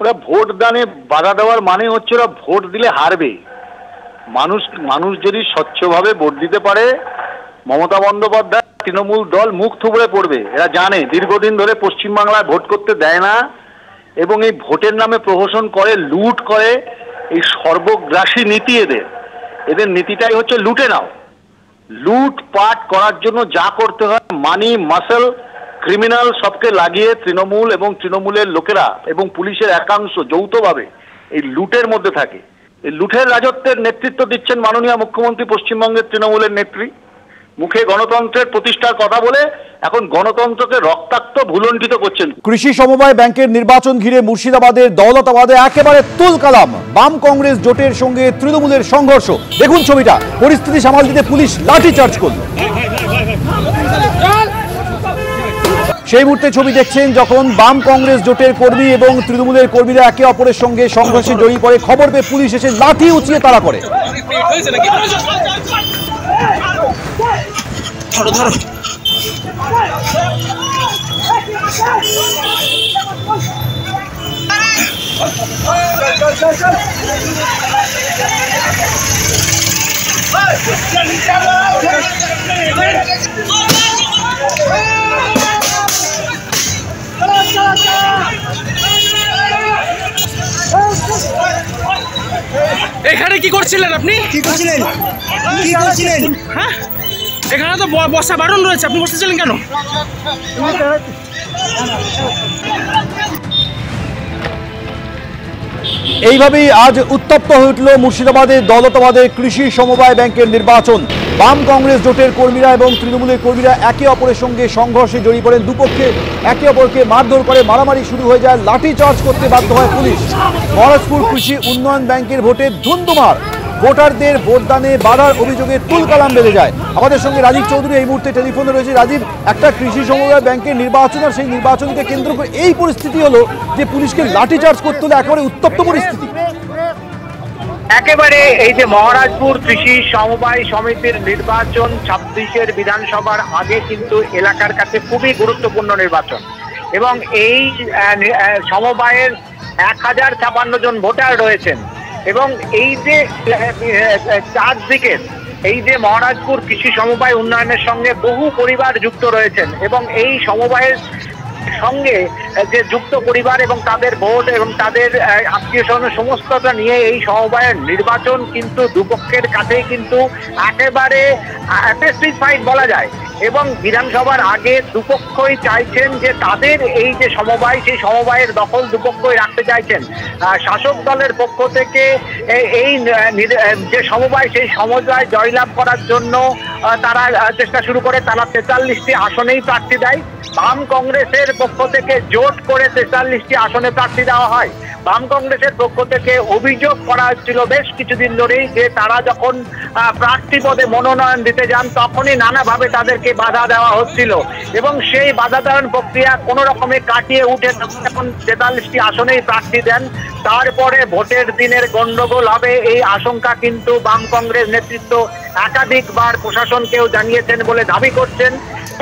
ওরা ভোট দানে বাধা দেওয়ার মানে হচ্ছে ওরা ভোট দিলে হারবে। মানুষ যদি স্বচ্ছভাবে ভোট দিতে পারে, মমতা বন্দ্যোপাধ্যায় তৃণমূল দল মুখ থুবড়ে পড়বে। এরা জানে দীর্ঘদিন ধরে পশ্চিমবাংলায় ভোট করতে দেয় না, এবং এই ভোটের নামে প্রহসন করে, লুট করে। এই সর্বগ্রাসী নীতি এদের নীতিটাই হচ্ছে লুটে নাও। লুটপাট করার জন্য যা করতে হয়, মানি, মাসল, ক্রিমিনাল সবকে লাগিয়ে তৃণমূল এবং তৃণমূলের লোকেরা এবং পুলিশের একাংশ যৌথভাবে এই লুটের মধ্যে থাকে। এই লুটের রাজত্বের নেতৃত্ব দিচ্ছেন মাননীয় মুখ্যমন্ত্রী, পশ্চিমবঙ্গের তৃণমূলের নেত্রী। মুখে গণতন্ত্রের প্রতিষ্ঠার কথা বলে এখন গণতন্ত্রকে রক্তাক্ত ভুলণ্ঠিত করছেন। কৃষি সমবায় ব্যাংকের নির্বাচন ঘিরে মুর্শিদাবাদের দৌলতাবাদে একেবারে তুলকালাম। বাম কংগ্রেস জোটের সঙ্গে তৃণমূলের সংঘর্ষ। দেখুন ছবিটা। পরিস্থিতি সামাল দিতে পুলিশ লাঠিচার্জ করল। সেই মুহূর্তে ছবি দেখছেন যখন বাম কংগ্রেস জোটের কর্মী এবং তৃণমূলের কর্মীরা একে অপরের সঙ্গে সংঘর্ষে জড়িয়ে পড়ে। খবর পেয়ে পুলিশ এসে লাঠি উঁচিয়ে তাড়া করে। এখানে কি করছিলেন আপনি? কি করছিলেন? হ্যাঁ, এখানে তো বসা বারণ রয়েছে, আপনি বসেছিলেন কেন? এইভাবেই আজ উত্তপ্ত হয়ে উঠল মুর্শিদাবাদের দৌলতাবাদের কৃষি সমবায় ব্যাংকের নির্বাচন। বাম কংগ্রেস জোটের কর্মীরা এবং তৃণমূলের কর্মীরা একে অপরের সঙ্গে সংঘর্ষে জড়িয়ে পড়েন। দুপক্ষে একে অপরকে মারধর করে, মারামারি শুরু হয়ে যায়, লাঠিচার্জ করতে বাধ্য হয় পুলিশ। মহারাজপুর কৃষি উন্নয়ন ব্যাংকের ভোটে ধুন্ধুমার। ভোটারদের ভোটদানে বাধার অভিযোগে তুলকালাম বেড়ে যায়। আমাদের সঙ্গে রাজীব চৌধুরী এই মুহূর্তে টেলিফোনে রয়েছে। রাজীব, একটা কৃষি সমবায় ব্যাংকের নির্বাচন, আর সেই নির্বাচনকে কেন্দ্র করে এই পরিস্থিতি হলো যে পুলিশকে লাঠিচার্জ করতে হলো, একেবারে উত্তপ্ত পরিস্থিতি। একেবারে এই যে মহারাজপুর কৃষি সমবায় সমিতির নির্বাচন 26-এর বিধানসভার আগে কিন্তু এলাকার কাছে খুবই গুরুত্বপূর্ণ নির্বাচন, এবং এই সমবায়ের 1056 জন ভোটার রয়েছেন, এবং এই যে চারদিকে এই যে মহারাজপুর কৃষি সমবায় উন্নয়নের সঙ্গে বহু পরিবার যুক্ত রয়েছেন, এবং এই সমবায়ের সঙ্গে যে যুক্ত পরিবার এবং তাদের ভোট এবং তাদের আত্মীয় স্বজন সমস্তটা নিয়ে এই সমবায়ের নির্বাচন কিন্তু দুপক্ষের কাছেই কিন্তু একেবারে টেস্টিং ফাইট বলা যায়। এবং বিধানসভার আগে দুপক্ষই চাইছেন যে তাদের এই যে সমবায়, সেই সমবায়ের দখল দুপক্ষই রাখতে চাইছেন। শাসক দলের পক্ষ থেকে এই যে সমবায়, সেই সমবায় জয়লাভ করার জন্য তারা চেষ্টা শুরু করে। তারা 43টি আসনেই প্রার্থী দেয়। বাম কংগ্রেসের পক্ষ থেকে জোট করে 43টি আসনে প্রার্থী দেওয়া হয়। বাম কংগ্রেসের পক্ষ থেকে অভিযোগ করা হচ্ছিল বেশ কিছুদিন ধরেই যে তারা যখন প্রার্থী পদে মনোনয়ন দিতে যান তখনই নানাভাবে তাদেরকে বাধা দেওয়া হচ্ছিল, এবং সেই বাধা দেওয়ার প্রক্রিয়া কোনো রকমে কাটিয়ে উঠে এখন 43টি আসনেই প্রার্থী দেন। তারপরে ভোটের দিনের গন্ডগোল হবে এই আশঙ্কা কিন্তু বাম কংগ্রেস নেতৃত্ব একাধিকবার প্রশাসনকেও জানিয়েছেন বলে দাবি করছেন।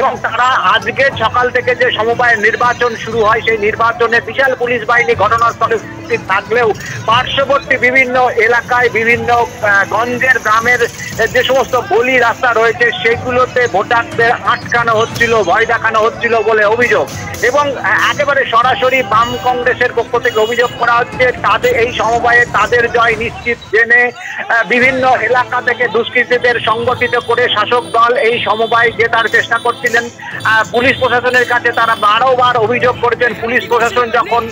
এবং তারা আজকে সকাল থেকে যে সমবায়ের নির্বাচন শুরু হয়, সেই নির্বাচনে বিশাল পুলিশ বাহিনী ঘটনাস্থলে উপস্থিত থাকলেও পার্শ্ববর্তী বিভিন্ন এলাকায়, বিভিন্ন গঞ্জের গ্রামের যে সমস্ত গলি রাস্তা রয়েছে সেগুলোতে ভোটারদের আটকানো হচ্ছিল, ভয় দেখানো হচ্ছিল বলে অভিযোগ। এবং একেবারে সরাসরি বাম কংগ্রেসের পক্ষ থেকে অভিযোগ করা হচ্ছে তাদের এই সমবায়ে তাদের জয় নিশ্চিত জেনে বিভিন্ন এলাকা থেকে দুষ্কৃতীদের সংগঠিত করে শাসক দল এই সমবায় জেতার চেষ্টা করছিলেন। পুলিশ প্রশাসনের কাছে তারা বারবার অভিযোগ করেছেন, পুলিশ প্রশাসন যখন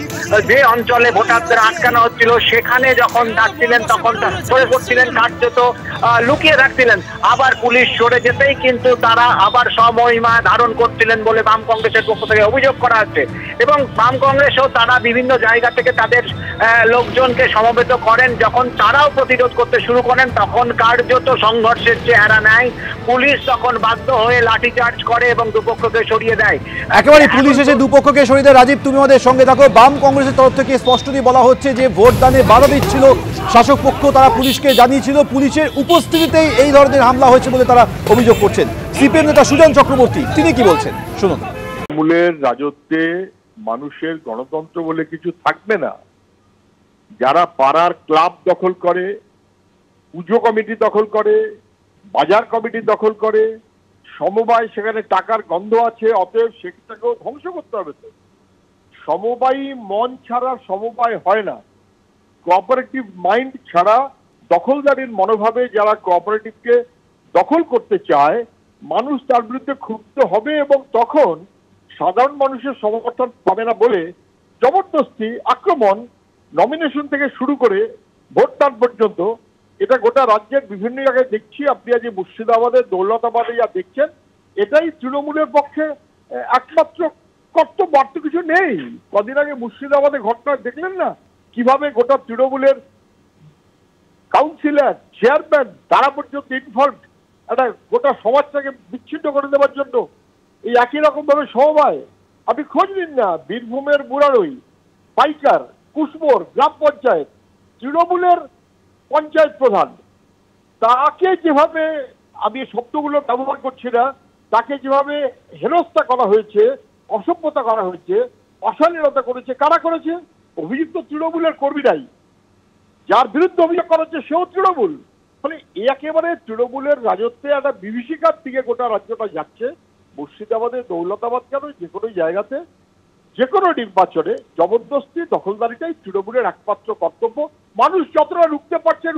যে অঞ্চলে ভোটারদের আটকানো হচ্ছিল সেখানে যখন যাচ্ছিলেন তখন সরে পড়ছিলেন, কার্যত লুকিয়ে রাখছিলেন। আবার পুলিশ সরে যেতেই কিন্তু তারা আবার সমহিমা ধারণ করছিলেন বলে বাম কংগ্রেসের পক্ষ থেকে অভিযোগ করা হচ্ছে। এবং বাম কংগ্রেসও তারা বিভিন্ন জায়গা থেকে তাদের লোকজনকে সমবেত করেন। যখন তারাও প্রতিরোধ করতে শুরু করেন তখন কার্যত সংঘর্ষের চেহারা নেয়। পুলিশ তখন বাধ্য হয়ে লাঠিচার্জ করে এবং দুপক্ষকে সরিয়ে দেয়। একেবারে পুলিশ এসে দুপক্ষকে সরিয়ে দেয়। রাজীব, তুমি আমাদের সঙ্গে থাকো। বাম কংগ্রেসের তরফ থেকে স্পষ্টতই বলা হচ্ছে যে ভোটদানে বাধা দিচ্ছিল শাসক পক্ষ, তারা পুলিশকে জানিয়েছিল, পুলিশের উপস্থিতিতেই এই ধরনের হামলা হয়েছে বলে তারা অভিযোগ করছেন। সিপিএম নেতা সুজন চক্রবর্তী তিনি কি বলছেন শুনুন। তৃণমূলের রাজত্বে মানুষের গণতন্ত্র বলে কিছু থাকবে না। যারা পাড়ার ক্লাব দখল করে, পুজো কমিটি দখল করে, বাজার কমিটি দখল করে, সমবায় সেখানে টাকার গন্ধ আছে, অতএব সেটাকেও ধ্বংস করতে হবে। তো সমবায়ী মন ছাড়া সমবায় হয় না। কোঅপারেটিভ মাইন্ড ছাড়া দখলদারির মনোভাবে যারা কোঅপারেটিভকে দখল করতে চায়, মানুষ তার বিরুদ্ধে ক্ষুব্ধ হবে এবং তখন সাধারণ মানুষের সমর্থন পাবে না বলে জবরদস্তি আক্রমণ, নমিনেশন থেকে শুরু করে ভোটদান পর্যন্ত, এটা গোটা রাজ্যের বিভিন্ন জায়গায় দেখছি। আপনি আজ মুর্শিদাবাদে, দৌলতাবাদে যা দেখছেন, এটাই তৃণমূলের পক্ষে একমাত্র কর্তব্য, আর তো কিছু নেই। কদিন আগে মুর্শিদাবাদে ঘটনা দেখলেন না, কিভাবে গোটা তৃণমূলের কাউন্সিলর, চেয়ারম্যান তারা পর্যন্ত ইনভলভ, একটা গোটা সমাজটাকে বিচ্ছিন্ন করে দেওয়ার জন্য। এই একই রকম ভাবে সমবায়, আপনি খোঁজ নিন না, বীরভূমের মুরারই, পাইকার, কুশমোর গ্রাম পঞ্চায়েত, তৃণমূলের পঞ্চায়েত প্রধান, তাকে যেভাবে, আমি শব্দগুলো ব্যবহার করছি না, তাকে যেভাবে হেনস্থা করা হয়েছে, অসভ্যতা করা হয়েছে, অশালীনতা করেছে, কারা করেছে? অভিযুক্ত তৃণমূলের কর্মীরাই। যার বিরুদ্ধে অভিযোগ করা হচ্ছে সেও তৃণমূল। ফলে একেবারে তৃণমূলের রাজত্বে একটা বিভীষিকার দিকে গোটা রাজ্যটা যাচ্ছে। মুর্শিদাবাদে, দৌলতাবাদ কেন, যে কোনো জায়গাতে, যে কোনো নির্বাচনে জবরদস্তি দখলদারিটাই তৃণমূলের একমাত্র কর্তব্য। মানুষ যতটা রুখতে পারছে।